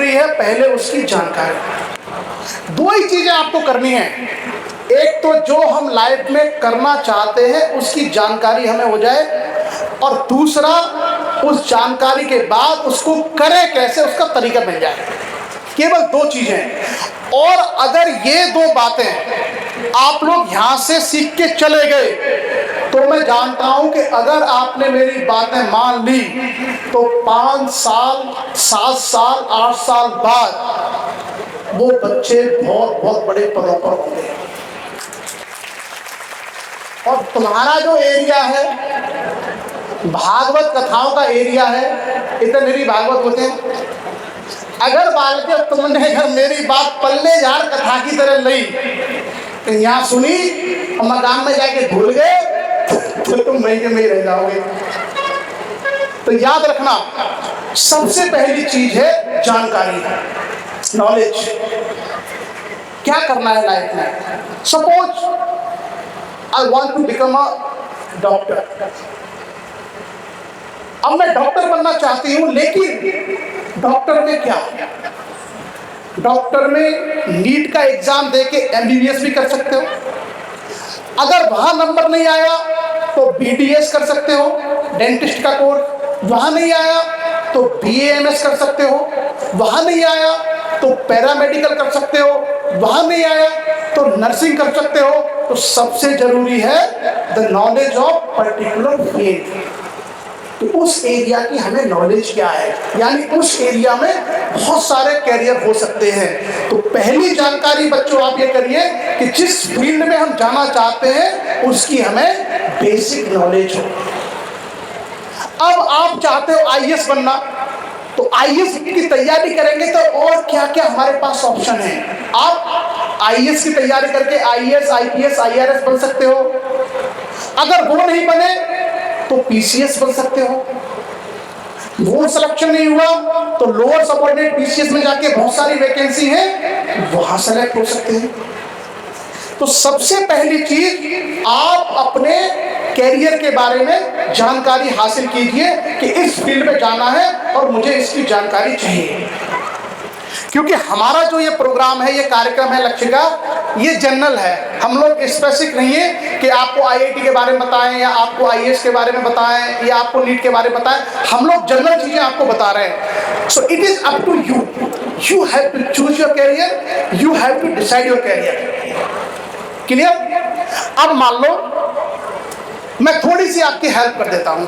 जरूरी है, पहले उसकी जानकारी। दो ही चीजें आपको करनी है, एक तो जो हम लाइफ में करना चाहते हैं उसकी जानकारी हमें हो जाए, और दूसरा उस जानकारी के बाद उसको करें कैसे, उसका तरीका मिल जाए। केवल दो चीजें। और अगर ये दो बातें आप लोग यहां से सीख के चले गए तो मैं जानता हूं कि अगर आपने मेरी बातें मान ली तो 5 साल, 7 साल, 8 साल बाद वो बच्चे बहुत बहुत बड़े पदों पर होंगे। और तुम्हारा जो एरिया है, भागवत कथाओं का एरिया है, इतने मेरी भागवत होते हैं। अगर बालक तुमने अगर मेरी बात पल्ले यार कथा की तरह ली, तो यहाँ सुनी और मकाम में जाके भूल गए तो तुम वहीं के में रह जाओगे। तो याद रखना, सबसे पहली चीज है जानकारी, नॉलेज। क्या करना है लाइफ में? Suppose I want to become a doctor. अब मैं डॉक्टर बनना चाहती हूं, लेकिन डॉक्टर में क्या? डॉक्टर में नीट का एग्जाम देके एमबीबीएस भी कर सकते हो। अगर वहां नंबर नहीं आया तो बीडीएस कर सकते हो, डेंटिस्ट का कोर्स। वहां नहीं आया तो बीएएमएस कर सकते हो। वहां नहीं आया तो पैरामेडिकल कर सकते हो। वहां नहीं आया तो नर्सिंग कर सकते हो। तो सबसे जरूरी है the knowledge of particular field. तो उस एरिया की हमें नॉलेज क्या है, यानी उस एरिया में बहुत सारे कैरियर हो सकते हैं। तो पहली जानकारी बच्चों आप ये करिए कि जिस फील्ड में हम जाना चाहते हैं उसकी हमें बेसिक नॉलेज हो। अब आप चाहते हो आईएएस बनना, तो आईएएस की तैयारी करेंगे तो और क्या क्या हमारे पास ऑप्शन है। आप आईएएस की तैयारी करके आईएएस, आईपीएस, आईआरएस बन सकते हो। अगर वो नहीं बने तो पीसीएस बन सकते हो। वो सिलेक्शन नहीं हुआ तो लोअर सबऑर्डिनेट पीसीएस में जाके बहुत सारी वैकेंसी है, वहां सेलेक्ट हो सकते हैं। तो सबसे पहली चीज, आप अपने कैरियर के बारे में जानकारी हासिल कीजिए कि इस फील्ड में जाना है और मुझे इसकी जानकारी चाहिए। क्योंकि हमारा जो ये प्रोग्राम है, ये कार्यक्रम है लक्ष्य का, ये जनरल है। हम लोग स्पेसिफिक नहीं है कि आपको आईआईटी के बारे में बताएं या आपको आईएएस के बारे में बताएं या आपको नीट के बारे में बताएं। हम लोग जनरल चीजें आपको बता रहे हैं। So it is up to you. You have to choose your career, you have to decide your career. Clear? अब मान लो मैं थोड़ी सी आपकी हेल्प कर देता हूं।